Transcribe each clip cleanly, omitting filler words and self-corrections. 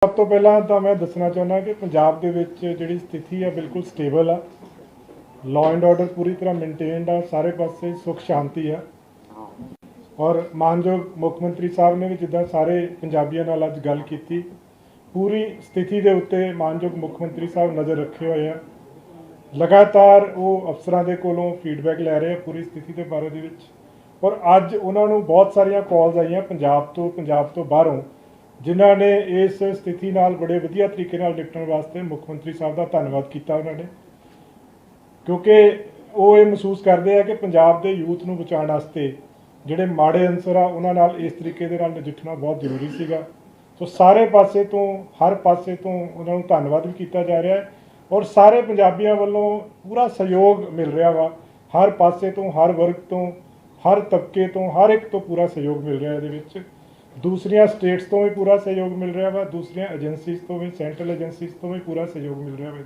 सब तो पहला तो मैं दसना चाहना कि पंजाब के जी स्थिति है बिल्कुल स्टेबल है। लॉ एंड ऑर्डर पूरी तरह मेनटेन्ड है, सारे पासे सुख शांति है। और मानयोग मुख्यमंत्री साहब ने भी जिदा सारे पंजाबियों नाल अज गल की, पूरी स्थिति के उत्ते मानयोग मुख्यमंत्री साहब नज़र रखे हुए हैं। लगातार वो अफसरों के कोलों फीडबैक लै रहे हैं पूरी स्थिति के बारे में। और अज उन्होंने बहुत सारिया कॉल्स आई पंजाब तो बाहरों, जिन्हों ने इस स्थिति नाल बड़े वधिया तरीके नाल निपटण वास्ते मुख्यमंत्री साहब का धन्यवाद किया उन्होंने, क्योंकि वो ये महसूस करते हैं कि पंजाब के यूथ को बचाने वास्ते जिहड़े माड़े अंसर आ उन्हां नाल इस तरीके दे नाल नजिठना बहुत जरूरी सीगा। तो सारे पासे तो हर पासे तो उन्होंने धन्यवाद भी किया जा रहा है और सारे पंजाबियों वालों पूरा सहयोग मिल रहा वा। हर पासे तो, हर वर्ग तो, हर तबके तो, हर एक तो पूरा सहयोग मिल रहा है। ये दूसरिया स्टेट्स तो भी पूरा सहयोग मिल रहा वा, दूसरिया एजेंसीज तो भी, सेंट्रल एजेंसीज तो भी पूरा सहयोग मिल रहा है।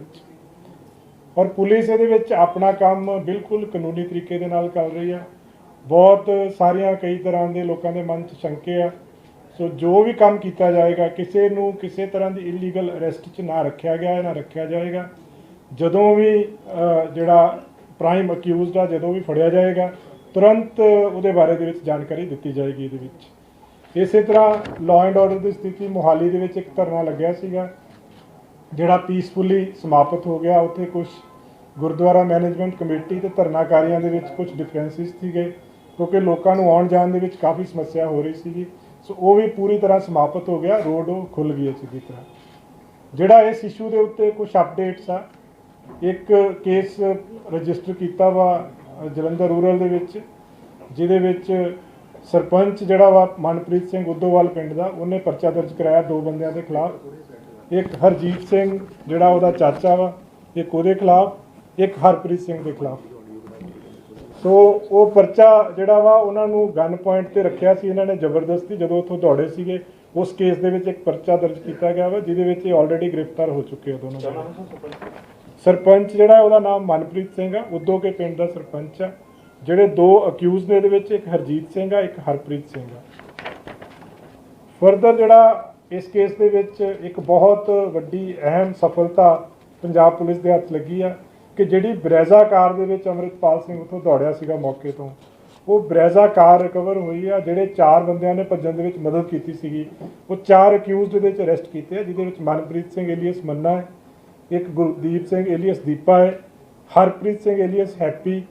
और पुलिस ये अपना काम बिल्कुल कानूनी तरीके दे नाल कर रही है। बहुत सारिया कई तरह के लोगों के मन च शंके आ, सो जो भी काम किया जाएगा किसी नूं किसी तरह की इलीगल अरेस्ट च ना रखा गया ना रखा जाएगा। जदों भी जिहड़ा प्राइम अक्यूज़ड आ जदों भी फड़िया जाएगा तुरंत उहदे बारे दे विच जानकारी दी जाएगी। इस तरह लॉ एंड ऑर्डर की स्थिति मोहाली दे विच एक धरना लग्या सीगा जिहड़ा पीसफुली समाप्त हो गया। उत्थे कुछ गुरुद्वारा मैनेजमेंट कमेटी ते धरनाकारियों के कुछ डिफरेंसिस सीगे, क्योंकि लोगों को आउण जाण दे विच काफ़ी समस्या हो रही सी। सो वो भी पूरी तरह समाप्त हो गया, रोड वो खुल गई अच्छी तरह। जिहड़ा इस इशू के उत्ते कुछ अपडेट्स आ, एक केस रजिस्टर किया वा जलंधर रूरल दे विच, जिहदे विच सरपंच जिहड़ा वा मनप्रीत सिंह उदोवाल पिंड दा उन्हें परचा दर्ज कराया दो बंदियां दे खिलाफ। एक हरजीत सिंह जिहड़ा उहदा चाचा वा, एक उहदे खिलाफ, एक हरप्रीत सिंह के खिलाफ। सो वो परचा जिहड़ा वा उन्होंने गन पॉइंट पर रखा सी, इन्होंने जबरदस्ती जदों उत्थों दौड़े सीगे उस केस दे विच एक परचा दर्ज किया गया वा, जिहदे विच ऑलरेडी गिरफ्तार हो चुके हैं दोनों। सरपंच जिहड़ा उहदा नाम मनप्रीत सिंह है, उदो के पिंड का सरपंच है। जिहड़े दो अक्यूज़ ने एक हरजीत सिंह है, एक हरप्रीत सिंह है। फरदर जिहड़ा इस केस दे विच एक बहुत वड्डी अहम सफलता पंजाब पुलिस के हत्थ लगी है कि जिहड़ी ब्रेजा कार दे विच अमृतपाल सिंह उत्थों दौड़िया सीगा मौके तो, वो ब्रेजा कार रिकवर हुई है। जिहड़े चार बंदियां ने भज्जण दे विच मदद कीती सीगी, वो चार अक्यूज़ड दे विच अरेस्ट कीते हैं, जिहदे विच मनप्रीत सिंह एलीअस मन्ना है, एक गुरदीप सिंह एलीअस दीपा है, हरप्रीत सिंह एलीअस हैप्पी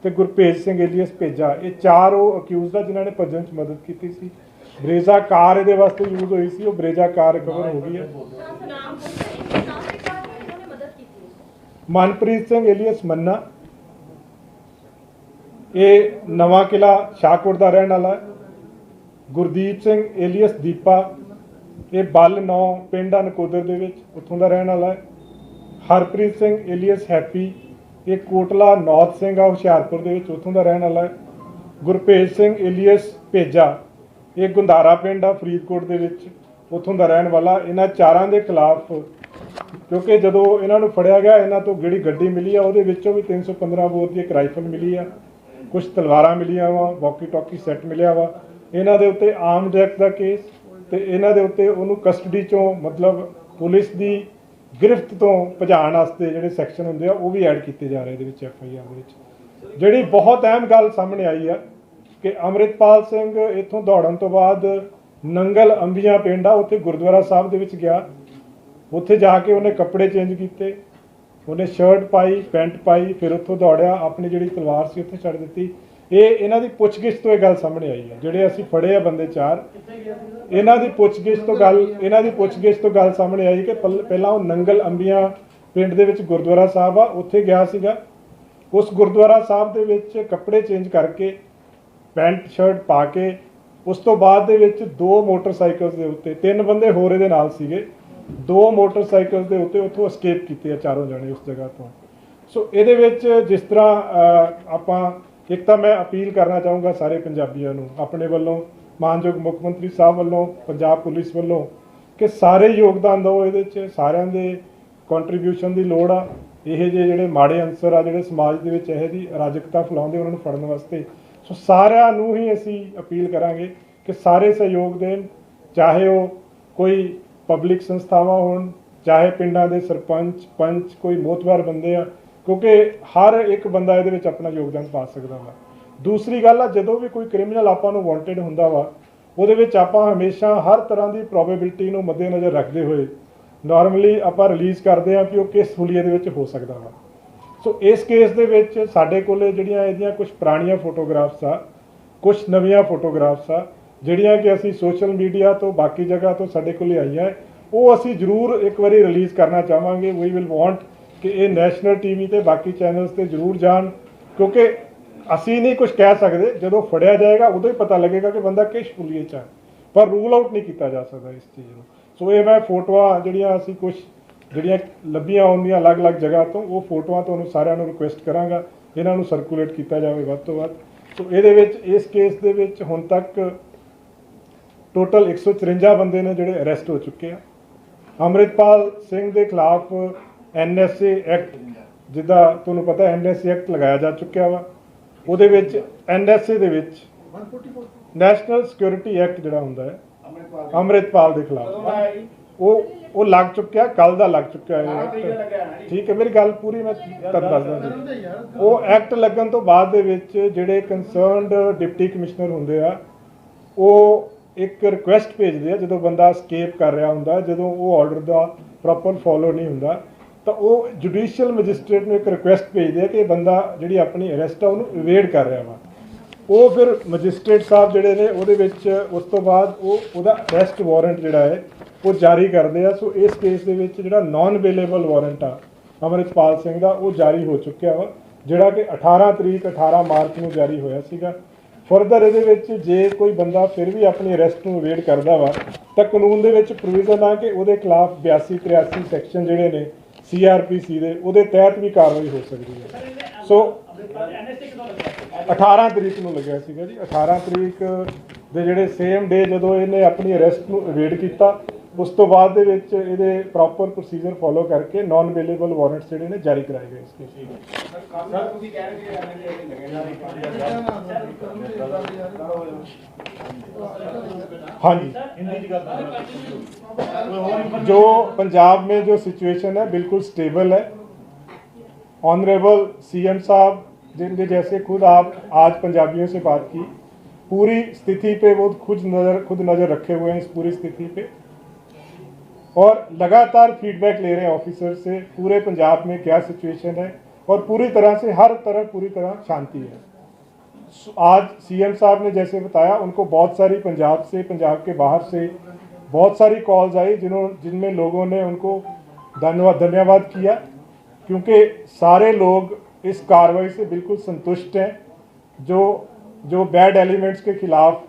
ते गुरभेज सिंह एलीअस भेजा। ये चार वो अक्यूज़ड है जिन्होंने भज्जण च मदद की सी। ब्रेजा कार ये वास्ते यूज हुई सी, वो ब्रेजा कार रिकवर हो गई है। मनप्रीत सिंह एलीअस मन्ना ये नवा किला शाहकोट का रहने वाला है। गुरदीप सिंह एलीअस दीपा ये बल 9 पिंड नकोदर दे विच उत्थों का रहने वाला है। हरप्रीत सिंह एलीअस हैप्पी ये कोटला नौत सिंह आ हुशियारपुर दे विच उत्थों का रहने वाला है। गुरभेज सिंह एलीअस भेजा ये गुंदारा पिंड आ फरीदकोट दे विच उत्थों का रहने वाला। इन्हां चारां दे खिलाफ क्योंकि जदों इन्हां फड़िया गया इन्हां तो जिहड़ी गड्डी मिली आ उहदे विचों भी 315 बोर की एक राइफल मिली आ, कुछ तलवारां मिलिया वा, वॉकी टॉकी सैट मिलिया वा। इन्हां दे उत्ते आर्म्ड एक्ट का केस ते इन्हां दे उत्ते उहनूं कस्टडी चों मतलब पुलिस की गिरफ्त तो भजाण वास्ते जिहड़े सैक्शन हुंदे आ वो भी ऐड किए जा रहे FIR दे विच। जिहड़ी बहुत अहम गल सामने आई है कि अमृतपाल सिंह इत्थों दौड़न तो बाद नंगल अंबिया पिंड आ उत्थे गुरुद्वारा साहब दे विच गया। उत्थे जाके उन्हें कपड़े चेंज किए, उन्हें शर्ट पाई पैंट पाई, फिर उत्थों दौड़िया अपनी जिहड़ी तलवार सी उत्थे छड्ड दित्ती। ये इन्हां दी पुछगिछ तो यह गल सामने आई है। जिहड़े असीं फड़े आ बंदे चार, इन्हां दी पुछगिछ तो गल सामने आई कि पहला वो नंगल अंबिया पिंड दे विच गुरुद्वारा साहब आ उत्थे गया सीगा। उस गुरुद्वारा साहब दे विच कपड़े चेंज करके पैंट शर्ट पा के उस तो बाद दे विच 2 मोटरसाइकल्स दे उत्ते 3 बंदे होर इहदे नाल सीगे, 2 मोटरसाइकल्स दे उत्ते उत्थों एस्केप कीते चारों जने उस जगह तो। सो इहदे विच जिस तरह आपां एक तो मैं अपील करना चाहूँगा सारे पंजाबियों नूं अपने वल्लों मानयोग मुख्यमंत्री साहब वल्लों पंजाब पुलिस वल्लों कि सारे योगदान दो इहदे च, सारिਆਂ दे कंट्रीब्यूशन की लोड़ आ। इहे जिहड़े माड़े अंसर आ जिहड़े समाज दे विच इहो जी अराजकता फैलाउंदे उन्हां नूं फड़न वास्ते सो सारिਆਂ नूं ही असीं अपील करांगे कि सारे सहयोग देण, चाहे वो कोई ਪਬਲਿਕ ਸੰਸਥਾਵਾਂ ਹੋਣ, ਚਾਹੇ ਪਿੰਡਾਂ ਦੇ ਸਰਪੰਚ ਪੰਚ ਕੋਈ ਮੋਤਬਰ ਬੰਦੇ ਆ, ਕਿਉਂਕਿ ਹਰ ਇੱਕ ਬੰਦਾ ਇਹਦੇ ਵਿੱਚ ਆਪਣਾ ਯੋਗਦਾਨ ਪਾ ਸਕਦਾ ਵਾ। ਦੂਸਰੀ ਗੱਲ ਆ, ਜਦੋਂ ਵੀ ਕੋਈ ਕ੍ਰਿਮੀਨਲ ਆਪਾਂ ਨੂੰ ਵਾਂਟਡ ਹੁੰਦਾ ਵਾ, ਉਹਦੇ ਵਿੱਚ ਆਪਾਂ ਹਮੇਸ਼ਾ ਹਰ ਤਰ੍ਹਾਂ ਦੀ ਪ੍ਰੋਬੇਬਿਲਿਟੀ ਨੂੰ ਮੱਦੇਨਜ਼ਰ ਰੱਖਦੇ ਹੋਏ ਨਾਰਮਲੀ ਆਪਾਂ ਰਿਲੀਜ਼ ਕਰਦੇ ਹਾਂ ਕਿ ਉਹ ਕਿਸ ਹੁਲੀਏ ਦੇ ਵਿੱਚ ਹੋ ਸਕਦਾ ਵਾ। ਸੋ ਇਸ ਕੇਸ ਦੇ ਵਿੱਚ ਸਾਡੇ ਕੋਲੇ ਜਿਹੜੀਆਂ ਇਹਦੀਆਂ ਕੁਝ ਪੁਰਾਣੀਆਂ ਫੋਟੋਗ੍ਰਾਫਸ ਆ, ਕੁਝ ਨਵੀਆਂ ਫੋਟੋਗ੍ਰਾਫਸ ਆ, ਜਿਹੜੀਆਂ ਕਿ ਅਸੀਂ ਸੋਸ਼ਲ ਮੀਡੀਆ ਤੋਂ ਬਾਕੀ ਜਗ੍ਹਾ ਤੋਂ ਸਾਡੇ ਕੋਲੇ ਆਈਆਂ, ਉਹ ਅਸੀਂ ਜ਼ਰੂਰ ਇੱਕ ਵਾਰੀ ਰਿਲੀਜ਼ ਕਰਨਾ ਚਾਹਾਂਗੇ। ਵੀ ਵਿਲ ਵਾਂਟ ਕਿ ਇਹ ਨੈਸ਼ਨਲ ਟੀਵੀ ਤੇ ਬਾਕੀ ਚੈਨਲਸ ਤੇ ਜ਼ਰੂਰ ਜਾਣ, ਕਿਉਂਕਿ ਅਸੀਂ ਨਹੀਂ ਕੁਝ ਕਹਿ ਸਕਦੇ, ਜਦੋਂ ਫੜਿਆ ਜਾਏਗਾ ਉਦੋਂ ਹੀ ਪਤਾ ਲੱਗੇਗਾ ਕਿ ਬੰਦਾ ਕਿਸ ਹੁਲੀਏ 'ਚ ਹੈ, ਪਰ ਰੂਲ ਆਊਟ ਨਹੀਂ ਕੀਤਾ ਜਾ ਸਕਦਾ ਇਸ ਚੀਜ਼ ਨੂੰ। ਸੋ ਇਹ ਮੈਂ ਫੋਟੋਆਂ ਜਿਹੜੀਆਂ ਅਸੀਂ ਕੁਝ ਜਿਹੜੀਆਂ ਲੱਭੀਆਂ ਹੁੰਦੀਆਂ ਅਲੱਗ-ਅਲੱਗ ਜਗ੍ਹਾ ਤੋਂ, ਉਹ ਫੋਟੋਆਂ ਤੁਹਾਨੂੰ ਸਾਰਿਆਂ ਨੂੰ ਰਿਕੁਐਸਟ ਕਰਾਂਗਾ ਇਹਨਾਂ ਨੂੰ ਸਰਕੂਲੇਟ ਕੀਤਾ ਜਾਵੇ ਵੱਧ ਤੋਂ ਵੱਧ। ਸੋ ਇਹਦੇ ਵਿੱਚ ਇਸ ਕੇਸ ਦੇ ਵਿੱਚ ਹੁਣ ਤੱਕ ਟੋਟਲ 154 ਬੰਦੇ ਨੇ ਜਿਹੜੇ ਅਰੈਸਟ ਹੋ ਚੁੱਕੇ ਆ। ਅੰਮ੍ਰਿਤਪਾਲ ਸਿੰਘ ਦੇ ਖਿਲਾਫ NSA ਐਕਟ, ਜਿੱਦਾਂ ਤੁਹਾਨੂੰ ਪਤਾ NSA ਐਕਟ ਲਗਾਇਆ ਜਾ ਚੁੱਕਿਆ ਵਾ। ਉਹਦੇ ਵਿੱਚ NSA ਦੇ ਵਿੱਚ ਨੈਸ਼ਨਲ ਸਿਕਿਉਰਿਟੀ ਐਕਟ ਜਿਹੜਾ ਹੁੰਦਾ ਹੈ ਅੰਮ੍ਰਿਤਪਾਲ ਦੇ ਖਿਲਾਫ, ਉਹ ਲੱਗ ਚੁੱਕਿਆ, ਕੱਲ ਦਾ ਲੱਗ ਚੁੱਕਿਆ ਹੈ। ਠੀਕ ਹੈ, ਮੇਰੀ ਗੱਲ ਪੂਰੀ ਮੈਂ ਤੁਹਾਨੂੰ ਦੱਸਦਾ ਜੀ। ਉਹ ਐਕਟ ਲੱਗਣ ਤੋਂ ਬਾਅਦ ਦੇ ਵਿੱਚ ਜਿਹੜੇ ਕੰਸਰਨਡ ਡਿਪਟੀ ਕਮਿਸ਼ਨਰ ਹੁੰਦੇ ਆ, ਉਹ ਇੱਕ ਰਿਕੁਐਸਟ ਭੇਜਦੇ ਆ ਜਦੋਂ ਬੰਦਾ ਸਕੇਪ ਕਰ ਰਿਹਾ ਹੁੰਦਾ, ਜਦੋਂ ਉਹ ਆਰਡਰ ਦਾ ਪ੍ਰੋਪਰ ਫੋਲੋ ਨਹੀਂ ਹੁੰਦਾ, ਤਾਂ ਉਹ ਜੁਡੀਸ਼ੀਅਲ ਮੈਜਿਸਟ੍ਰੇਟ ਨੂੰ ਇੱਕ ਰਿਕੁਐਸਟ ਭੇਜਦੇ ਆ ਕਿ ਇਹ ਬੰਦਾ ਜਿਹੜੀ ਆਪਣੀ ਅਰੈਸਟ ਆ ਉਹਨੂੰ ਇਵੇਡ ਕਰ ਰਿਹਾ ਵਾ। ਉਹ ਫਿਰ ਮੈਜਿਸਟ੍ਰੇਟ ਸਾਹਿਬ ਜਿਹੜੇ ਨੇ ਉਹਦੇ ਵਿੱਚ ਉਸ ਤੋਂ ਬਾਅਦ ਉਹਦਾ ਅਰੈਸਟ ਵਾਰੰਟ ਜਿਹੜਾ ਹੈ ਉਹ ਜਾਰੀ ਕਰਦੇ ਆ। ਸੋ ਇਸ ਕੇਸ ਦੇ ਵਿੱਚ ਜਿਹੜਾ ਨਾਨ ਅਵੇਲੇਬਲ ਵਾਰੰਟ ਆ ਅੰਮ੍ਰਿਤਪਾਲ ਸਿੰਘ ਦਾ, ਉਹ ਜਾਰੀ ਹੋ ਚੁੱਕਿਆ ਵਾ, ਜਿਹੜਾ ਕਿ 18 ਮਾਰਚ ਨੂੰ ਜਾਰੀ ਹੋਇਆ ਸੀਗਾ। ਫਰਦਰ ਇਹਦੇ ਵਿੱਚ ਜੇ ਕੋਈ ਬੰਦਾ ਫਿਰ ਵੀ ਆਪਣੀ ਅਰੈਸਟ ਨੂੰ ਅਵੇਡ ਕਰਦਾ ਵਾ, ਤਾਂ ਕਾਨੂੰਨ ਦੇ ਵਿੱਚ ਪ੍ਰੋਵੀਜ਼ਨ ਆ ਕਿ ਉਹਦੇ ਖਿਲਾਫ 82-83 ਸੈਕਸ਼ਨ ਜਿਹੜੇ ਨੇ CRPC ਦੇ, ਉਹਦੇ ਤਹਿਤ ਵੀ ਕਾਰਵਾਈ ਹੋ ਸਕਦੀ ਹੈ। ਸੋ 18 ਤਰੀਕ ਨੂੰ ਲੱਗਿਆ ਸੀਗਾ ਜੀ। 18 ਤਰੀਕ ਦੇ ਜਿਹੜੇ ਸੇਮ ਡੇ ਜਦੋਂ ਇਹਨੇ ਆਪਣੀ ਅਰੈਸਟ ਨੂੰ ਅਵੇਡ ਕੀਤਾ, ਉਸ ਤੋਂ ਬਾਅਦ ਦੇ ਵਿੱਚ ਇਹਦੇ ਪ੍ਰੋਪਰ ਪ੍ਰੋਸੀਜਰ ਫੋਲੋ ਕਰਕੇ ਨਾਨ ਅਵੇਲੇਬਲ ਵਾਰੰਟਸ ਜਿਹੜੇ ਨੇ ਜਾਰੀ ਕਰਾਏ ਗਏ ਇਸ ਕੇਸ हाँ जी। जो पंजाब में जो सिचुएशन है बिल्कुल स्टेबल है। ऑनरेबल CM साहब जिनके जैसे खुद आप आज पंजाबियों से बात की, पूरी स्थिति पे वो खुद नज़र रखे हुए हैं इस पूरी स्थिति पे, और लगातार फीडबैक ले रहे हैं ऑफिसर से पूरे पंजाब में क्या सिचुएशन है, और पूरी तरह से हर तरफ पूरी तरह शांति है। आज CM साहब ने जैसे बताया, उनको बहुत सारी पंजाब से, पंजाब के बाहर से बहुत सारी कॉल्स आई जिनमें लोगों ने उनको धन्यवाद किया, क्योंकि सारे लोग इस कार्रवाई से बिल्कुल संतुष्ट हैं। जो बैड एलिमेंट्स के खिलाफ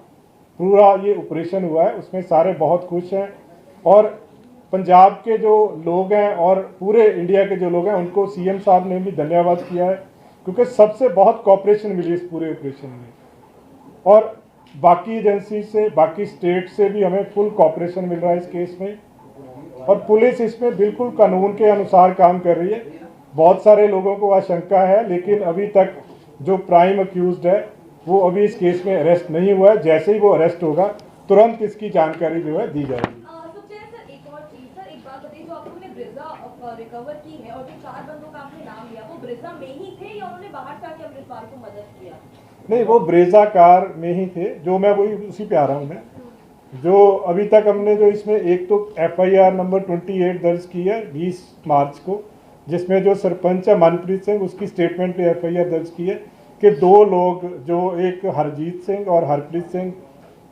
पूरा ये ऑपरेशन हुआ है उसमें सारे बहुत खुश हैं, और पंजाब के जो लोग हैं और पूरे इंडिया के जो लोग हैं उनको CM साहब ने भी धन्यवाद किया है, क्योंकि सबसे बहुत कोऑपरेशन मिली इस पूरे ऑपरेशन में, और बाकी एजेंसी से, बाकी स्टेट से भी हमें फुल कोऑपरेशन मिल रहा है इस केस में, और पुलिस इसमें बिल्कुल कानून के अनुसार काम कर रही है। बहुत सारे लोगों को आशंका है, लेकिन अभी तक जो प्राइम अक्यूज्ड है वो अभी इस केस में अरेस्ट नहीं हुआ है। जैसे ही वो अरेस्ट होगा तुरंत इसकी जानकारी जो है दी जाएगी। रिकवर की है, और जो 4 बंदों का आपने नाम लिया वो ब्रेजा में ही थे या उन्होंने बाहर से आके अमृतपाल को मदद किया? नहीं, वो ब्रेजा कार में ही थे, जो मैं वही उसी पे आ रहा हूँ मैं। जो अभी तक हमने जो इसमें एक तो FIR नंबर 28 दर्ज की है 20 मार्च को, जिसमें जो सरपंच है मनप्रीत सिंह, उसकी स्टेटमेंट पे FIR दर्ज की है कि 2 लोग, जो एक हरजीत सिंह और हरप्रीत सिंह,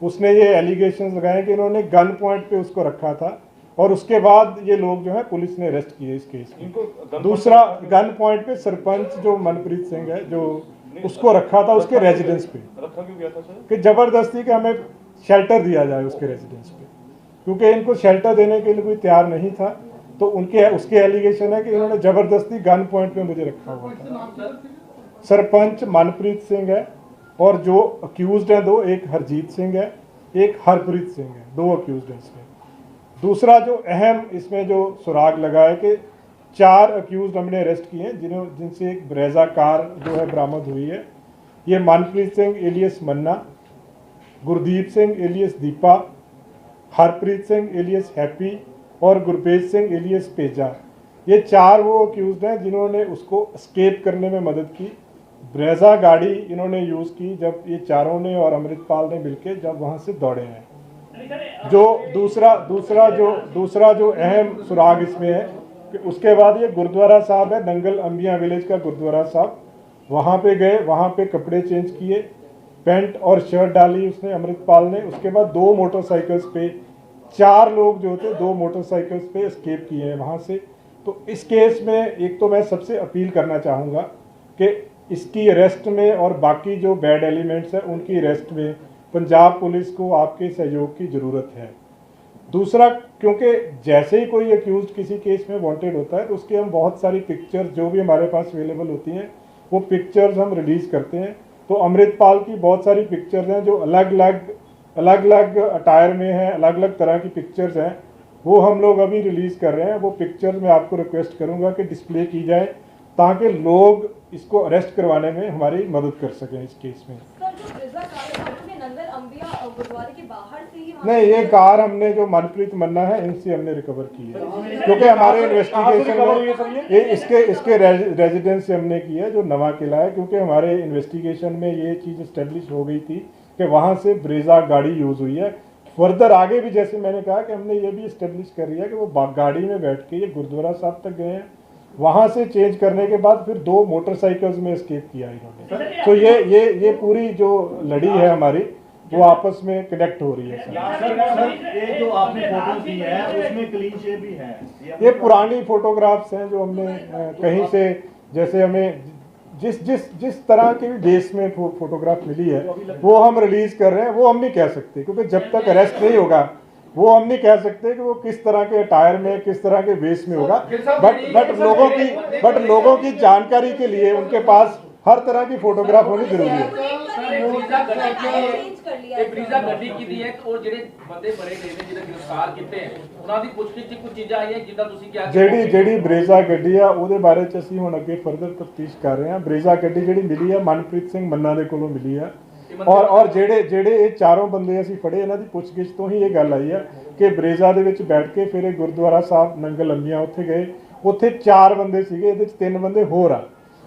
उसने ये एलिगेशन लगाए कि इन्होंने गन पॉइंट पे उसको रखा था, और उसके बाद ये लोग जो है पुलिस ने अरेस्ट किए इस केस में। दूसरा गन पॉइंट पे सरपंच जो मनप्रीत सिंह है, जो उसको रखा था उसके रेजिडेंस पे, रखा क्यों गया था सर? कि जबरदस्ती के हमें शेल्टर दिया जाए उसके रेजिडेंस पे, क्योंकि इनको शेल्टर देने के लिए कोई तैयार नहीं था, तो उसके एलिगेशन है कि इन्होंने जबरदस्ती गन पॉइंट पे मुझे रखा हुआ था। सरपंच मनप्रीत सिंह है, और जो अक्यूज्ड हैं 2, एक हरजीत सिंह है, एक हरप्रीत सिंह है, 2 अक्यूज्ड हैं इसमें। दूसरा जो अहम इसमें जो सुराग लगा है कि 4 अक्यूज हमने अरेस्ट किए हैं, जिनसे एक ब्रेजा कार जो है बरामद हुई है। ये Manpreet Singh alias Manna, Gurdeep Singh alias Deepa, Harpreet Singh alias Happy, और गुरप्रीत सिंह एलियस पेजा, ये 4 वो अक्यूज़ हैं जिन्होंने उसको एस्केप करने में मदद की। ब्रेजा गाड़ी इन्होंने यूज़ की जब ये चारों ने और अमृतपाल ने मिलके जब वहाँ से दौड़े हैं। जो दूसरा जो अहम सुराग इसमें है कि उसके बाद ये गुरुद्वारा साहब है, नंगल अंबिया विलेज का गुरुद्वारा साहब, वहाँ पे गए, वहाँ पे कपड़े चेंज किए, पैंट और शर्ट डाली उसने अमृतपाल ने। उसके बाद 2 मोटरसाइकिल्स पे 4 लोग जो थे 2 मोटरसाइकिल्स पे एस्केप किए हैं वहाँ से। तो इस केस में एक तो मैं सबसे अपील करना चाहूँगा कि इसकी अरेस्ट में और बाकी जो बैड एलिमेंट्स हैं उनकी अरेस्ट में पंजाब पुलिस को आपके सहयोग की ज़रूरत है। दूसरा, क्योंकि जैसे ही कोई अक्यूज किसी केस में वांटेड होता है तो उसकी हम बहुत सारी पिक्चर्स जो भी हमारे पास अवेलेबल होती हैं वो पिक्चर्स हम रिलीज़ करते हैं। तो अमृतपाल की बहुत सारी पिक्चर्स हैं जो अलग अलग अटायर में हैं, अलग अलग तरह की पिक्चर्स हैं, वो हम लोग अभी रिलीज़ कर रहे हैं। वो पिक्चर्स मैं आपको रिक्वेस्ट करूँगा कि डिस्प्ले की जाए ताकि लोग इसको अरेस्ट करवाने में हमारी मदद कर सकें इस केस में। नहीं, ये कार हमने जो मनप्रीत मन्ना है इनसे हमने रिकवर की है, क्योंकि हमारे इन्वेस्टिगेशन में ये इसके रेजिडेंस से हमने की है जो नवा किला है, क्योंकि हमारे इन्वेस्टिगेशन में ये चीज़ इस्टेब्लिश हो गई थी कि वहाँ से ब्रेजा गाड़ी यूज़ हुई है। फर्दर आगे भी जैसे मैंने कहा कि हमने ये भी इस्टेब्लिश कर लिया कि वो गाड़ी में बैठ के ये गुरुद्वारा साहब तक गए हैं, वहाँ से चेंज करने के बाद फिर 2 मोटरसाइकिल्स में एस्केप किया इन्होंने। तो ये पूरी जो लड़ी है हमारी वो आपस में कनेक्ट हो रही है। सर, ये जो आपने फोटो दी है उसमें क्लीन शेव भी है? ये पुरानी फोटोग्राफ्स हैं जो हमने कहीं से, जैसे हमें जिस तरह के बेस में फोटोग्राफ मिली है वो हम रिलीज कर रहे हैं। वो हम नहीं कह सकते क्योंकि जब तक अरेस्ट नहीं होगा वो हम नहीं कह सकते कि वो किस तरह के अटायर में किस तरह के बेस में होगा। बट लोगों की जानकारी के लिए उनके पास हर तरह की फोटोग्राफ होनी जरूरी है। ब्रीजा गड्डी की है और ਜਿਹੜੇ ਬੰਦੇ ਫੜੇ ਗਏ ਨੇ ਜਿਹੜੇ ਗ੍ਰਿਫਤਾਰ ਕੀਤੇ ਹੈ ਉਹਨਾਂ ਦੀ ਪੁੱਛਗਿੱਛ ਚ ਕੁਝ ਚੀਜ਼ਾਂ ਆਈਆਂ ਜਿੱਦਾਂ ਤੁਸੀਂ ਕਿਹਾ ਜਿਹੜੀ ਬਰੇਜ਼ਾ ਗੱਡੀ ਆ ਉਹਦੇ ਬਾਰੇ ਚ ਅਸੀਂ ਹੁਣ ਅੱਗੇ ਫਰਦਰ ਤਫਤੀਸ਼ ਕਰ ਰਹੇ ਹਾਂ। ਬਰੇਜ਼ਾ ਗੱਡੀ ਜਿਹੜੀ ਮਿਲੀ ਆ ਮਨਪ੍ਰੀਤ ਸਿੰਘ ਮੰਨਾ ਦੇ ਕੋਲੋਂ ਮਿਲੀ ਆ ਔਰ ਜਿਹੜੇ ਇਹ ਚਾਰੋਂ ਬੰਦੇ ਅਸੀਂ ਫੜੇ ਇਹਨਾਂ ਦੀ ਪੁੱਛਗਿੱਛ ਤੋਂ ਹੀ ਇਹ ਗੱਲ ਆਈ ਆ ਕਿ ਬਰੇਜ਼ਾ ਦੇ ਵਿੱਚ ਬੈਠ ਕੇ ਫਿਰ ਇਹ ਗੁਰਦੁਆਰਾ ਸਾਹਿਬ ਨੰਗਲ ਅੰਬੀਆਂ ਉੱਥੇ ਗਏ। ਉੱਥੇ 4 ਬੰਦੇ ਸੀਗੇ, ਇਹਦੇ ਚ 3 ਬੰਦੇ ਹੋਰ ਆ,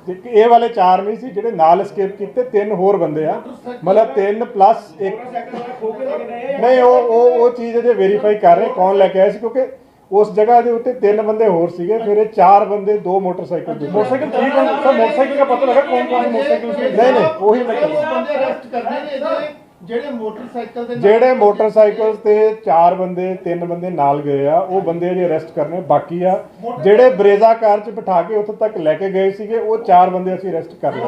ਇਹ ਵਾਲੇ 4 ਨਹੀਂ ਸੀ ਜਿਹੜੇ ਨਾਲ ਐਸਕੇਪ ਕੀਤੇ, 3 ਹੋਰ ਬੰਦੇ ਆ, ਮਤਲਬ 3 ਪਲੱਸ 1 ਨਹੀਂ। ਉਹ ਚੀਜ਼ ਅਜੇ ਵੈਰੀਫਾਈ ਕਰ ਰਹੇ ਕੌਣ ਲੈ ਕੇ ਆਇਆ ਸੀ, ਕਿਉਂਕਿ उस जगह के उत्ते 3 बंदे होर सीगे, फिर 4 बंदे 2 मोटरसाइकिल सर मोटरसाइकिल का पता लगा कौन कौन मोटरसाइकिल नहीं वही मैं बंदे अरेस्ट करने ने ਜਿਹੜੇ ਮੋਟਰਸਾਈਕਲ ਤੇ 4 ਬੰਦੇ 3 ਬੰਦੇ ਨਾਲ ਗਏ ਆ ਉਹ ਬੰਦੇ ਅਜੇ ਅਰੈਸਟ ਕਰਨੇ ਬਾਕੀ ਆ। ਜਿਹੜੇ ਬਰੇਜ਼ਾ ਕਾਰ 'ਚ ਬਿਠਾ ਕੇ ਉੱਥੇ ਤੱਕ ਲੈ ਕੇ ਗਏ ਸੀਗੇ ਉਹ 4 ਬੰਦੇ ਅਸੀਂ ਅਰੈਸਟ ਕਰ ਲਏ।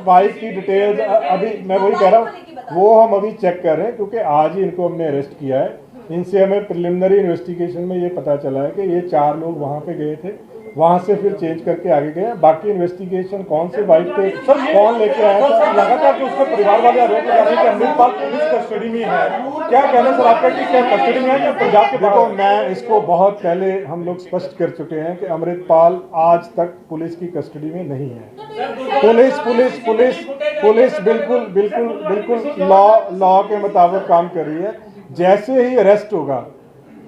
बाइक की डिटेल्स अभी मैं वही कह रहा हूँ वो हम अभी चेक कर रहे हैं क्योंकि आज ही इनको हमने अरेस्ट किया है। इनसे हमें प्रिलिमिनरी इन्वेस्टिगेशन में ये पता चला है कि ये 4 लोग वहाँ पे गए थे, वहाँ से फिर चेंज करके आगे गए। बाकी इन्वेस्टिगेशन कौन से बाइक पे कौन लेके आया था, लगातार उसके परिवार वाले आरोप लगा रहे हैं कि अमृतपाल पुलिस कस्टडी में है। क्या कहना सर आपका कि क्या कस्टडी में है या पंजाब के? देखो मैं इसको बहुत पहले हम लोग स्पष्ट कर चुके हैं कि अमृतपाल आज तक पुलिस की कस्टडी में नहीं है। पुलिस बिल्कुल लॉ के मुताबिक काम कर रही है। जैसे ही अरेस्ट होगा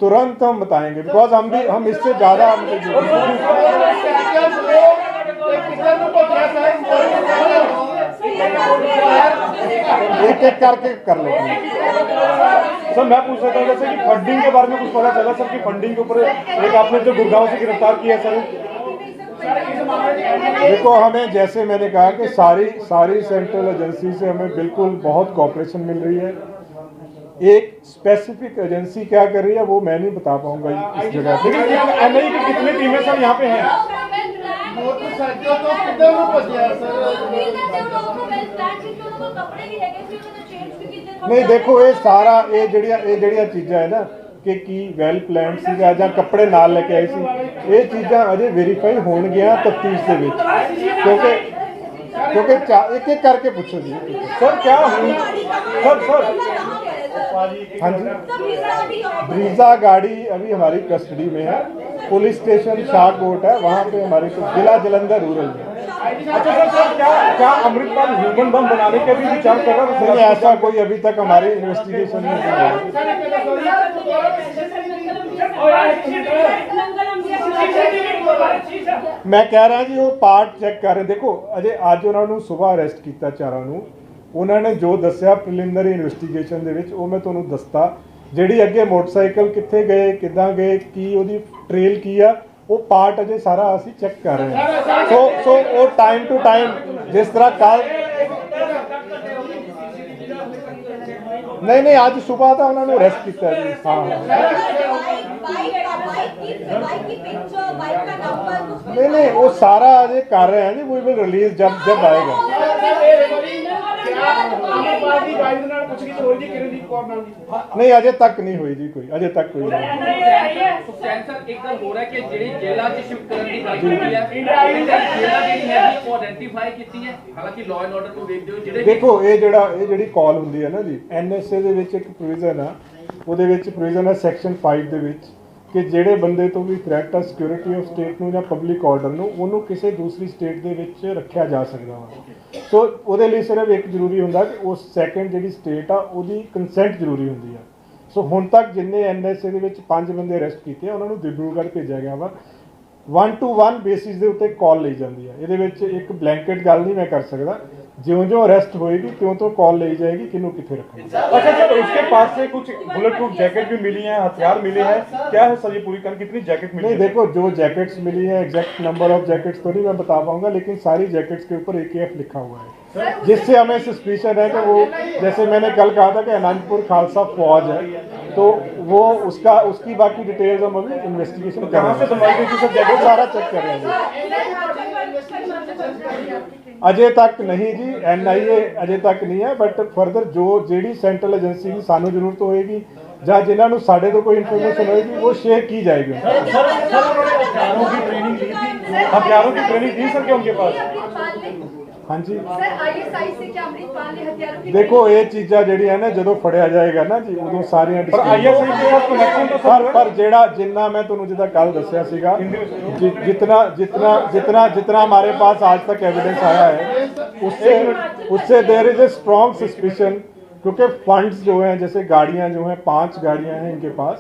तुरंत हम बताएंगे, बिकॉज हम इससे ज्यादा एक करके कर लेंगे। सर मैं पूछ रहा था जैसे कि फंडिंग के बारे में कुछ पता चला सर कि फंडिंग के ऊपर एक आपने जो गुड़गांव से गिरफ्तार किया सर? देखो हमें जैसे मैंने कहा कि सारी सेंट्रल एजेंसी से हमें बिल्कुल बहुत कोऑपरेशन मिल रही है। एक स्पेसिफिक एजेंसी क्या कर रही है वो मैं नहीं बता पाऊंगा इस जगह पे। एनआई की कितनी टीमें सर यहाँ पे हैं? नहीं देखो ये सारा ये जड़िया चीज़ा है ना कि वैल प्लान सीगा ਜਾਂ ਕੱਪੜੇ ਨਾਲ ਲੈ ਕੇ ਆਏ ਸੀ, ਇਹ ਚੀਜ਼ਾਂ ਅਜੇ ਵੈਰੀਫਾਈ ਹੋਣਗੀਆਂ ਤਫਤੀਸ਼ ਦੇ ਵਿੱਚ क्योंकि एक एक करके पूछो जी सर क्या हुई सर हाँ जी ब्रीजा गाड़ी अभी हमारी कस्टडी में है। पुलिस स्टेशन शाहकोट है, वहाँ पे हमारे जिला जलंधर रूरल में अच्छा सर, क्या अमृतपाल ह्यूमन बम बनाने के भी विचार कर रहा नहीं, ऐसा कोई अभी तक हमारी इन्वेस्टिगेशन में नहीं है। मैं कह रहा जी वो पार्ट चेक कर रहे। देखो अजे ਅੱਜ ਉਹਨਾਂ ਨੂੰ ਸਵੇਰ ਅਰੈਸਟ ਕੀਤਾ ਚਾਰਾਂ ਨੂੰ, ਉਹਨਾਂ ਨੇ ਜੋ ਦੱਸਿਆ ਪ੍ਰੀਲਿਮਿਨਰੀ ਇਨਵੈਸਟੀਗੇਸ਼ਨ ਦੇ ਵਿੱਚ ਉਹ ਮੈਂ ਤੁਹਾਨੂੰ ਦੱਸਤਾ। ਜਿਹੜੀ ਅੱਗੇ ਮੋਟਰਸਾਈਕਲ ਕਿੱਥੇ ਗਏ, ਕਿੱਦਾਂ ਗਏ, ਕੀ ਉਹਦੀ ਟ੍ਰੇਲ ਕੀ ਆ, ਉਹ ਪਾਰਟ ਅਜੇ ਸਾਰਾ ਅਸੀਂ ਚੈੱਕ ਕਰ ਰਹੇ ਹਾਂ। ਸੋ ਉਹ ਟਾਈਮ ਟੂ ਟਾਈਮ ਜਿਸ ਤਰ੍ਹਾਂ ਕੱਲ नहीं आज सुबह था उन्होंने अरेस्ट किया जी। हाँ नहीं वो सारा अजय कर रहे हैं जी, वी विल रिलीज जब आएगा। नहीं अजय तक नहीं हुई जी कोई, अजय तक कोई नहीं। ਸੁਖਚੈਨ ਸਰ ਇੱਕ ਗੱਲ ਹੋ ਰਿਹਾ ਕਿ ਜਿਹੜੀ ਜੇਲ੍ਹਾਂ 'ਚ ਸ਼ਿਫਟ ਕਰਨ ਦੀ ਗੱਲ ਕੀਤੀ ਹੈ, ਜੇਲ੍ਹਾਂ ਜਿਹੜੀ ਹੈ ਉਹ ਆਇਡੈਂਟੀਫਾਈ ਕੀਤੀ ਹੈ, ਹਾਲਾਂਕਿ ਲਾਅ ਐਂਡ ਆਰਡਰ ਨੂੰ ਵੇਖਦੇ ਹੋ ਜਿਹੜੇ ਦੇਖੋ ਇਹ ਜਿਹੜੀ ਕਾਲ ਹੁੰਦੀ ਹੈ ਨਾ ਜੀ, ਐਨਐਸਏ ਦੇ ਵਿੱਚ ਇੱਕ ਪ੍ਰੋਵੀਜ਼ਨ ਆ, ਉਹਦੇ ਵਿੱਚ ਪ੍ਰੋਵੀਜ਼ਨ ਹੈ ਸੈਕਸ਼ਨ 5 ਦੇ ਵਿੱਚ ਕਿ ਜਿਹੜੇ ਬੰਦੇ ਤੋਂ ਵੀ ਥ੍ਰੈਟ ਆ ਸਿਕਿਉਰਿਟੀ ਆਫ ਸਟੇਟ ਨੂੰ ਜਾਂ ਪਬਲਿਕ ਆਰਡਰ ਨੂੰ, ਉਹਨੂੰ ਕਿਸੇ ਦੂਸਰੀ ਸਟੇਟ ਦੇ ਵਿੱਚ ਰੱਖਿਆ ਜਾ ਸਕਦਾ ਵਾ। ਸੋ ਉਹਦੇ ਲਈ ਸਿਰਫ ਇੱਕ ਜ਼ਰੂਰੀ ਹੁੰਦਾ ਕਿ ਉਸ ਸੈਕੰਡ ਜਿਹੜੀ ਸਟੇਟ ਆ ਉਹਦੀ ਕੰਸੈਂਟ ਜ਼ਰੂਰੀ ਹੁੰਦੀ ਆ। ਸੋ ਹੁਣ ਤੱਕ ਜਿੰਨੇ ਐਨਐਸਏ ਦੇ ਵਿੱਚ 5 ਬੰਦੇ ਅਰੈਸਟ ਕੀਤੇ ਆ ਉਹਨਾਂ ਨੂੰ ਦਿਬਰੂਗੜ੍ਹ ਭੇਜਿਆ ਗਿਆ ਵਾ। 1-to-1 ਬੇਸਿਸ ਦੇ ਉੱਤੇ ਕਾਲ ਲਈ ਜਾਂਦੀ ਹੈ। ਇਹਦੇ ਵਿੱਚ ਇੱਕ ਬਲੈਂਕਟ ਗੱਲ ਨਹੀਂ ਮੈਂ ਕਰ ਸਕਦਾ, ਜਿਉਂ-ਜਿਉਂ ਅਰੈਸਟ ਹੋਏਗੀ त्यों कॉल ली जाएगी किन्नू किथे रखना। अच्छा सर, उसके पास से कुछ बुलेट प्रूफ जैकेट भी मिली है, हथियार मिले हैं, क्या है सर ये पूरी कहानी, कितनी जैकेट मिली नहीं है? देखो जो जैकेट्स मिली है एग्जैक्ट नंबर ऑफ जैकेट्स तो नहीं मैं बता पाऊंगा, लेकिन सारी जैकेट्स के ऊपर AKF लिखा हुआ है, जिससे हमें सस्पिशन है कि वो, जैसे मैंने कल कहा था कि आनंदपुर खालसा फौज है, तो वो उसकी बाकी डिटेल्स हम अभी इन्वेस्टिगेशन कर रहे हैं। कहाँ से बनवाई गई थी सर जैकेट? सारा चेक कर रहे हैं। अजय तक नहीं जी, NIA अजय तक नहीं है, बट फर्दर जो ਜਿਹੜੀ ਸੈਂਟਰਲ ਏਜੰਸੀ ਦੀ ਸਾਨੂੰ ਜ਼ਰੂਰਤ ਹੋਏਗੀ ਜਾਂ ਜਿਨ੍ਹਾਂ ਨੂੰ ਸਾਡੇ ਤੋਂ ਕੋਈ ਇਨਫੋਰਮੇਸ਼ਨ ਹੋਏਗੀ वो शेयर की जाएगी। हथियारों की ट्रेनिंग दी थी, हथियारों की ट्रेनिंग दी सर क्या उनके पास? हाँ जी ISI से क्या अमृतपाल ने हथियारों की देखो ये चीज़ां ਜਿਹੜੀਆਂ ਨੇ ਜਦੋਂ ਫੜਿਆ ਜਾਏਗਾ ਨਾ ਜੀ ਉਦੋਂ ਸਾਰੀਆਂ पर ISI के साथ कनेक्शन तो सर पर ਜਿਹੜਾ ਜਿੰਨਾ मैं ਤੁਹਾਨੂੰ ਜਿੱਦਾਂ ਕੱਲ ਦੱਸਿਆ ਸੀਗਾ जितना हमारे पास आज तक एविडेंस आया है उससे there is a strong suspicion, क्योंकि फंड्स जो हैं जैसे गाड़ियां जो हैं 5 गाड़ियां हैं इनके पास,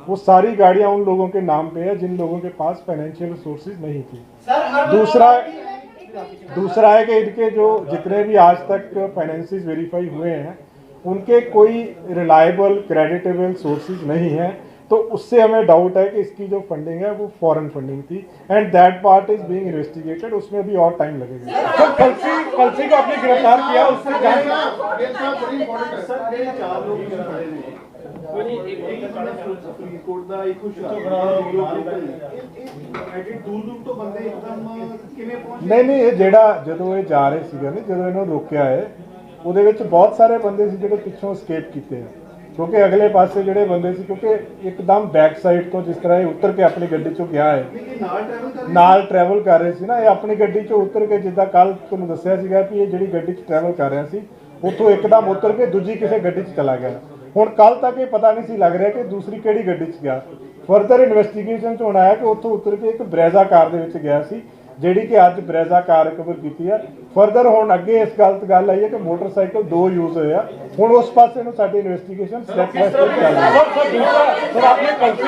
वो सारी गाड़ियां उन लोगों के नाम पे है जिन लोगों के पास फाइनेंशियल रिसोर्सेज नहीं थी। दूसरा है कि इनके जो जितने भी आज तक फाइनेंसेस वेरीफाई हुए हैं उनके कोई रिलायबल क्रेडिटेबल सोर्सेज नहीं हैं, तो उससे हमें डाउट है कि इसकी जो फंडिंग है वो फॉरेन फंडिंग थी, and that part is being investigated, उसमें भी और टाइम लगेगा। सर कलसी को आपने गिरफ्तार किया, उससे जांच नहीं ये ਜਿਹੜਾ ਜਦੋਂ ਇਹ ਜਾ ਰਹੇ ਸੀਗੇ ਨਾ, ਜਦੋਂ ਇਹਨੂੰ ਰੋਕਿਆ ਹੈ ਉਹਦੇ ਵਿੱਚ ਬਹੁਤ ਸਾਰੇ ਬੰਦੇ ਸੀ ਜਿਹੜੇ ਪਿੱਛੋਂ escape ਕੀਤੇ ਆ, ਕਿਉਂਕਿ ਅਗਲੇ ਪਾਸੇ ਜਿਹੜੇ ਬੰਦੇ ਸੀ, ਕਿਉਂਕਿ ਇੱਕਦਮ ਬੈਕ ਸਾਈਡ ਤੋਂ ਜਿਸ ਤਰ੍ਹਾਂ ਇਹ ਉਤਰ ਕੇ ਆਪਣੀ ਗੱਡੀ ਚੋਂ ਗਿਆ ਹੈ, ਨਾਲ ਟਰੈਵਲ ਕਰ ਰਹੇ ਸੀ ਨਾ, ਇਹ ਆਪਣੀ ਗੱਡੀ ਚੋਂ ਉਤਰ ਕੇ, ਜਿੱਦਾਂ ਕੱਲ ਤੁਹਾਨੂੰ ਦੱਸਿਆ ਸੀਗਾ ਕਿ ਇਹ ਜਿਹੜੀ ਗੱਡੀ 'ਚ ਟਰੈਵਲ ਕਰ ਰਿਹਾ ਸੀ ਉੱਥੋਂ ਇੱਕਦਮ ਉਤਰ ਕੇ ਦੂਜੀ ਕਿਸੇ ਗੱਡੀ 'ਚ ਚਲਾ ਗਿਆ। ਹੁਣ ਕੱਲ ਤੱਕ ਇਹ ਪਤਾ ਨਹੀਂ ਸੀ ਲੱਗ ਰਿਹਾ ਕਿ ਦੂਸਰੀ ਕਿਹੜੀ ਗੱਡੀ 'ਚ ਗਿਆ। ਫਰਦਰ ਇਨਵੈਸਟੀਗੇਸ਼ਨ 'ਚ ਹੁਣ ਆਇਆ ਕਿ ਉੱਥੋਂ ਉਤਰ ਕੇ ਇੱਕ ਬਰੈਜ਼ਾ ਕਾਰ ਦੇ ਵਿੱਚ ਗਿਆ ਸੀ, ਜਿਹੜੀ ਕਿ ਅੱਜ ਬਰੈਜ਼ਾ ਕਾਰ ਰਿਕਵਰ ਕੀਤੀ ਹੈ। ਫਰਦਰ ਹੁਣ ਅੱਗੇ ਇਸ ਗੱਲ ਆਈ ਹੈ ਕਿ ਮੋਟਰਸਾਈਕਲ 2 ਯੂਜ਼ ਹੋਏ ਆ, ਹੁਣ ਉਸ ਪਾਸੇ ਨੂੰ ਸਾਡੀ ਇਨਵੈਸਟੀਗੇਸ਼ਨ ਸਟੈਪ ਬਾय स्टेप ਚੱਲ ਰਹੀ है। सर आपने कलसी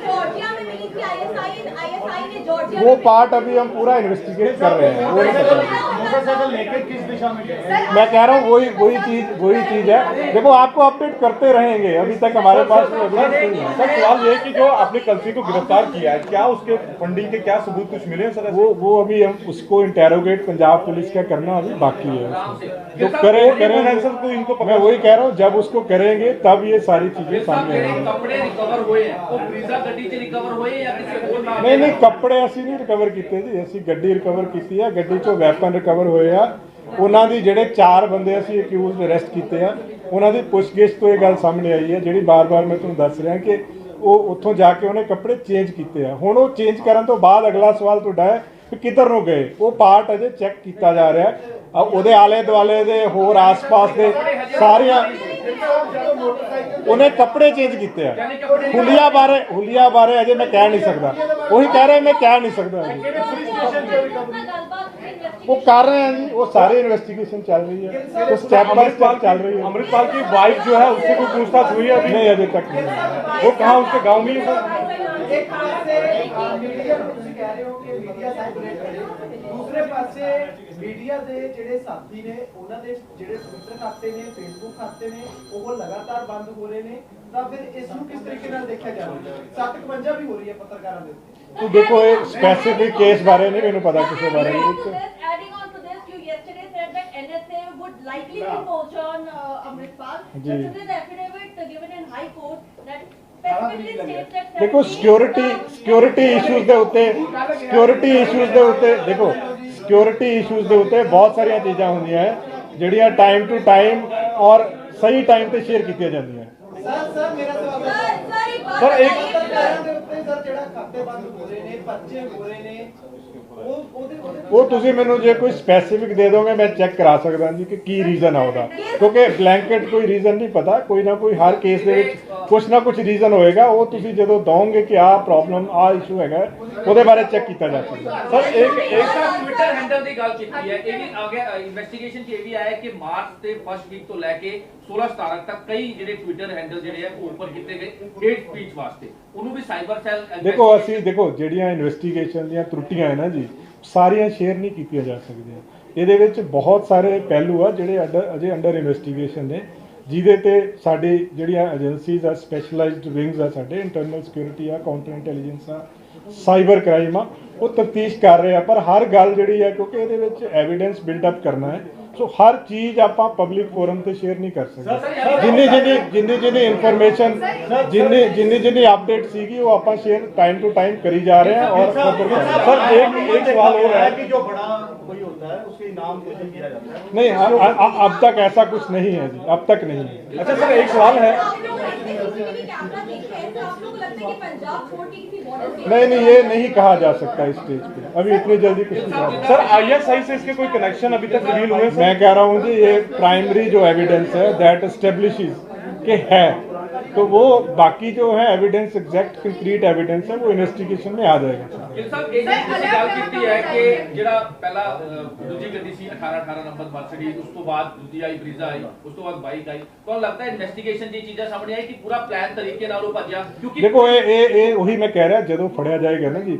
जॉर्जिया में मिली थी ISI ने जॉर्जिया वो पार्ट अभी हम पूरा इन्वेस्टिगेट कर रहे हैं, वो नहीं पता। मोटरसाइकिल लेके किस दिशा में गए? मैं कह रहा हूँ वही चीज है। देखो आपको अपडेट करते रहेंगे, अभी तक हमारे पास एविडेंस नहीं है। सर सवाल ये है कि जो आपने कलसी को गिरफ्तार किया है, क्या उसके फंडिंग के क्या सबूत कुछ मिले हैं सर? वो अभी हम उसको इंटेरोगेट पंजाब पुलिस का करना अभी बाकी है, तो करेंगे सर को इनको मैं वही कह रहा हूँ, जब उसको करेंगे तब ये सारी चीजें सामने आएंगी। ਕੱਪੜੇ ਰਿਕਵਰ ਹੋਏ ਆ ਉਹ ਬਰੀਜ਼ਾ ਗੱਡੀ 'ਚ ਰਿਕਵਰ ਹੋਏ ਜਾਂ ਕਿਸੇ ਹੋਰ ਨਾਲ? नहीं ਕੱਪੜੇ ਅਸੀਂ ਨਹੀਂ ਰਿਕਵਰ ਕੀਤੇ ਜੀ, ਅਸੀਂ ਗੱਡੀ ਰਿਕਵਰ ਕੀਤੀ ਆ, ਗੱਡੀ ਚੋਂ ਵੈਪਨ ਰਿਕਵਰ ਹੋਏ ਆ। ਉਹਨਾਂ ਦੀ ਜਿਹੜੇ 4 ਬੰਦੇ ਅਸੀਂ ਅਕਿਊਜ਼ਡ ਅਰੈਸਟ ਕੀਤੇ ਆ, ਉਹਨਾਂ ਦੀ ਪੁੱਛਗਿੱਛ ਤੋਂ ਇਹ ਗੱਲ ਸਾਹਮਣੇ ਆਈ ਹੈ, ਜਿਹੜੀ ਬਾਰ-ਬਾਰ ਮੈਂ ਤੁਹਾਨੂੰ ਦੱਸ ਰਿਹਾ ਕਿ ਉਹ ਉੱਥੋਂ ਜਾ ਕੇ ਉਹਨੇ ਕੱਪੜੇ ਚੇਂਜ ਕੀਤੇ ਆ। ਹੁਣ ਉਹ ਚੇਂਜ ਕਰਨ ਤੋਂ ਬਾਅਦ ਅਗਲਾ ਸਵਾਲ ਤੁਹਾਡਾ ਹੈ ਕਿ ਕਿੱਧਰ ਨੂੰ ਗਏ, ਉਹ ਪਾਰਟ ਅਜੇ ਚੈੱਕ ਕੀਤਾ ਜਾ ਰਿਹਾ। ਉਹਦੇ ਆਲੇ ਦੁਆਲੇ ਦੇ ਹੋਰ ਆਸ-ਪਾਸ ਦੇ ਸਾਰੀਆਂ ਉਹਨੇ ਕੱਪੜੇ ਚੇਂਜ ਕੀਤੇ ਆ। ਹੁਲੀਆ ਬਾਰੇ ਅਜੇ ਮੈਂ ਕਹਿ ਨਹੀਂ ਸਕਦਾ, ਉਹੀ ਕਹਿ ਰਿਹਾ, ਮੈਂ ਕਹਿ ਨਹੀਂ ਸਕਦਾ। वो कर रहे हैं जी, वो सारी इन्वेस्टिगेशन चल रही है, तो स्टेप बाय स्टेप चल रही है। अमृतपाल की वाइफ जो है उससे कोई पूछताछ हुई है अभी? नहीं, अभी तक नहीं। वो कहाँ, उसके गाँव में ही है सर? एक पासे मीडिया ਨੂੰ ਤੁਸੀਂ ਕਹਿ ਰਹੇ ਹੋ ਕਿ ਮੀਡੀਆ ਸੈਪਰੇਟ ਕਰੇ, ਦੂਸਰੇ ਪਾਸੇ ਮੀਡੀਆ ਦੇ ਜਿਹੜੇ ਸਾਥੀ ਨੇ ਉਹਨਾਂ ਦੇ ਜਿਹੜੇ ਟਵਿੱਟਰ ਖਾਤੇ ਨੇ, ਫੇਸਬੁੱਕ ਖਾਤੇ ਨੇ, ਉਹ ਲਗਾਤਾਰ ਬੰਦ ਹੋ ਰਹੇ ਨੇ, ਤਾਂ ਫਿਰ ਇਸ ਨੂੰ ਕਿਸ ਤਰੀਕੇ ਨਾਲ ਦੇਖਿਆ ਜਾਵੇ? 751 ਵੀ ਹੋ ਰਹੀ ਹੈ ਪੱਤਰਕਾਰਾਂ ਦੇ ਉੱਤੇ। तो देखो ये स्पेसिफिक केस बारे नहीं मैंने पता किसी बारे में। Adding on to this, you yesterday said that NSA would likely be poached on Amritpal. जी। This is the affidavit given in High Court that specifically states that देखो सिक्योरिटी इश्यूज ਦੇ ਉੱਤੇ ਦੇਖੋ ਸਿक्योरिटी ਇਸ਼ੂਜ਼ ਦੇ ਉੱਤੇ ਬਹੁਤ ਸਾਰੀਆਂ ਚੀਜ਼ਾਂ ਹੁੰਦੀਆਂ ਹੈ ਜਿਹੜੀਆਂ ਟਾਈਮ ਟੂ ਟਾਈਮ ਔਰ ਸਹੀ ਟਾਈਮ ਤੇ ਸ਼ੇਅਰ ਕੀਤੀਆਂ ਜਾਂਦੀਆਂ। ਸਰ ਮੇਰਾ ਸਵਾਲ ਹੈ सर एक ਪੱਤਰਕਾਰਾਂ ਦੇ ਉੱਤੇ ਸਰ ਜਿਹੜਾ ਖਾਤੇ ਬੰਦ ਹੋ ਰਹੇ ਨੇ, ਪਰਚੇ ਹੋ ਰਹੇ ਨੇ, ਉਹਦੇ ਉਹ ਤੁਸੀਂ ਮੈਨੂੰ ਜੇ ਕੋਈ ਸਪੈਸੀਫਿਕ ਦੇ ਦੋਗੇ ਮੈਂ ਚੈੱਕ ਕਰਾ ਸਕਦਾ ਜੀ ਕਿ ਕੀ ਰੀਜ਼ਨ ਆ ਉਹਦਾ, ਕਿਉਂਕਿ ਬਲੈਂਕਟ ਕੋਈ ਰੀਜ਼ਨ ਨਹੀਂ ਪਤਾ, ਕੋਈ ਨਾ ਕੋਈ ਹਰ ਕੇਸ ਦੇ ਵਿੱਚ ਕੁਛ ਨਾ ਕੁਛ ਰੀਜ਼ਨ ਹੋਏਗਾ। ਉਹ ਤੁਸੀਂ ਜਦੋਂ ਦੋਗੇ ਕਿ ਆਹ ਪ੍ਰੋਬਲਮ ਆਹ ਇਸ਼ੂ ਹੈਗਾ ਉਹਦੇ ਬਾਰੇ ਚੈੱਕ ਕੀਤਾ ਜਾ ਸਕਦਾ। ਸਰ ਇੱਕ ਟਵਿੱਟਰ ਹੈਂਡਲ ਦੀ ਗੱਲ ਕੀਤੀ ਹੈ, ਇਹ ਵੀ ਆ ਗਿਆ ਇਨਵੈਸਟੀਗੇਸ਼ਨ 'ਚ ਇਹ ਵੀ ਆਇਆ ਕਿ ਮਾਰਚ ਤੇ ਫਸਟ ਵੀਕ ਤੋਂ ਲੈ ਕੇ 16-17 ਤੱਕ ਕਈ ਜਿਹੜੇ ਟਵਿੱਟਰ ਹੈਂਡਲ ਜਿਹੜੇ ਆ ਉਹ ਓਪਨ ਕੀਤੇ ਗਏ ਹੇਟ ਸਪੀਚ ਵਾਸਤੇ, ਉਹਨੂੰ ਵੀ ਸਾਈਬਰ ਸੈੱਲ ਦੇਖੋ ਅਸੀਂ ਜਿਹੜੀਆਂ ਇਨਵੈਸਟੀਗੇਸ਼ਨ ਦੀਆਂ ਤਰੁੱਟੀਆਂ ਹੈ ਨਾ ਜੀ, ਸਾਰੀਆਂ ਸ਼ੇਅਰ ਨਹੀਂ ਕੀਤੀਆਂ ਜਾ ਸਕਦੀਆਂ। ਇਹਦੇ ਵਿੱਚ ਬਹੁਤ ਸਾਰੇ ਪਹਿਲੂ ਆ ਜਿਹੜੇ ਅਜੇ ਅੰਡਰ ਇਨਵੈਸਟੀਗੇਸ਼ਨ ਨੇ, ਜਿਹਦੇ ਤੇ ਸਾਡੀ ਜਿਹੜੀਆਂ ਏਜੰਸੀਜ਼ ਆ, ਸਪੈਸ਼ਲਾਈਜ਼ਡ ਵਿੰਗਸ ਆ, ਸਾਡੇ ਇੰਟਰਨਲ ਸਿਕਿਉਰਿਟੀ ਆ, ਕਾਊਂਟਰ ਇੰਟੈਲੀਜੈਂਸ ਆ, ਸਾਈਬਰ ਕ੍ਰਾਈਮ ਆ, ਉਹ ਤਫਤੀਸ਼ ਕਰ ਰਹੇ ਆ। ਪਰ ਹਰ ਗੱਲ ਜਿਹੜੀ ਹੈ ਕਿਉਂਕਿ ਇਹਦੇ ਵਿੱਚ ਐਵੀਡੈਂਸ ਬਿਲਡ ਅਪ ਕਰਨਾ ਹੈ, ਸੋ ਹਰ ਚੀਜ਼ ਆਪਾਂ ਪਬਲਿਕ ਫੋਰਮ ਤੇ ਸ਼ੇਅਰ ਨਹੀਂ ਕਰ ਸਕਦੇ। ਜਿੰਨੀ ਇਨਫੋਰਮੇਸ਼ਨ ਜਿੰਨੀ ਅਪਡੇਟ ਸੀਗੀ ਉਹ ਆਪਾਂ ਸ਼ੇਅਰ टाइम टू टाइम करी जा रहे हैं। और सर एक सवाल और है कि जो बड़ा कोई होता है उसके इनाम घोषित किया जाता है? नहीं, अब तक ऐसा कुछ नहीं है जी, अब तक नहीं है। अच्छा सर एक सवाल है, आप लोग CCTV कैमरा देख रहे हैं तो आप लोग को लगता है कि पंजाब छोड़ के किसी बॉर्डर नहीं, ये नहीं कहा जा सकता इस स्टेज पे, अभी इतनी जल्दी कुछ नहीं कहा। सर ISI से इसके कोई कनेक्शन अभी तक रिवील हुए? मैं कह रहा हूँ जी ये प्राइमरी जो एविडेंस है दैट एस्टेब्लिशेस के है, तो वो बाकी जो है एविडेंस एग्जैक्ट कंक्रीट एविडेंस है वो इन्वेस्टिगेशन में आ जाएगा। ਗਿਲ ਸਾਹਿਬ ਇਹ ਜਿਹੜੀ ਤੁਸੀਂ ਗੱਲ ਕੀਤੀ ਹੈ ਕਿ ਜਿਹੜਾ ਪਹਿਲਾ ਦੂਜੀ ਗੱਡੀ ਸੀ 18 ਨੰਬਰ ਮਰਸੀਡੀਜ਼, ਉਸ ਤੋਂ ਬਾਅਦ ਦੂਜੀ ਆਈ ਬਰੀਜ਼ਾ ਆਈ, ਉਸ ਤੋਂ ਬਾਅਦ ਬਾਈਕ ਆਈ, ਤੁਹਾਨੂੰ ਲੱਗਦਾ ਹੈ ਇਨਵੈਸਟੀਗੇਸ਼ਨ ਦੀ ਚੀਜ਼ਾਂ ਸਾਹਮਣੇ ਆਈ ਕਿ ਪੂਰਾ ਪਲਾਨ ਤਰੀਕੇ ਨਾਲ ਉਹ ਭੱਜਿਆ? ਕਿਉਂਕਿ ਦੇਖੋ ਇਹ ਉਹੀ ਮੈਂ ਕਹਿ ਰਿਹਾ, ਜਦੋਂ ਫੜਿਆ ਜਾਏਗਾ ਨਾ ਜੀ,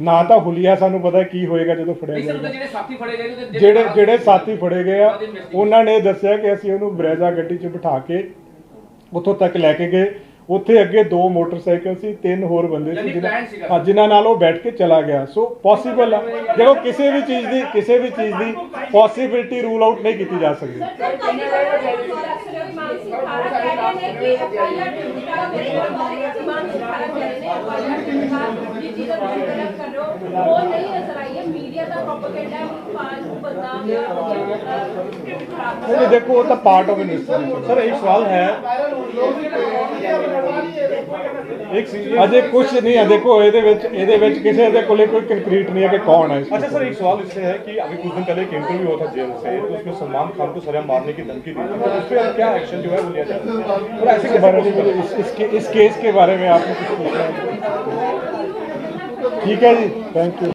ਨਾ ਤਾਂ ਹੁਲੀਆ ਸਾਨੂੰ ਪਤਾ ਕੀ ਹੋਏਗਾ ਜਦੋਂ ਫੜਿਆ ਨਹੀਂ ਸਰ, ਜਾਏਗਾ। ਜਿਹੜੇ ਸਾਥੀ ਫੜੇ ਗਏ ਨੇ ਜਿਹੜੇ ਸਾਥੀ ਫੜੇ ਗਏ ਆ ਉਹਨਾਂ ਨੇ ਦੱਸਿਆ ਕਿ ਅਸੀਂ ਉਹਨੂੰ ਬਰੇਜ਼ਾ ਗੱਡੀ 'ਚ ਬਿਠਾ ਕੇ ਉੱਥੋਂ ਤੱਕ ਲੈ ਕੇ ਗਏ। ਉੱਥੇ ਅੱਗੇ 2 ਮੋਟਰਸਾਈਕਲ ਸੀ, 3 ਹੋਰ ਬੰਦੇ ਸੀ ਜਿਨ੍ਹਾਂ ਨਾਲ ਉਹ ਬੈਠ ਕੇ ਚਲਾ ਗਿਆ। ਸੋ ਪੋਸੀਬਲ ਆ, ਦੇਖੋ ਕਿਸੇ ਵੀ ਚੀਜ਼ ਦੀ ਪੋਸੀਬਿਲਿਟੀ ਰੂਲ ਆਊਟ ਨਹੀਂ ਕੀਤੀ ਜਾ ਸਕਦੀ। नहीं देखो वो तो पार्ट ऑफ इन्वेस्टिगेशन। सर एक सवाल है, अजय कुछ नहीं है, देखो ਇਹਦੇ ਵਿੱਚ ਕਿਸੇ ਦੇ ਕੋਲੇ ਕੋਈ कंक्रीट नहीं है कि कौन है। अच्छा सर एक सवाल इससे है कि अभी कुछ दिन पहले एक इंटरव्यू हुआ था जेल से, तो उसमें सलमान खान को सरेआम मारने की धमकी दी थी, तो उस पर क्या एक्शन जो है वो लिया जा रहा है? और ऐसे इसके बारे में इस केस के बारे में आपने कुछ पूछा है? ठीक है जी, थैंक यू।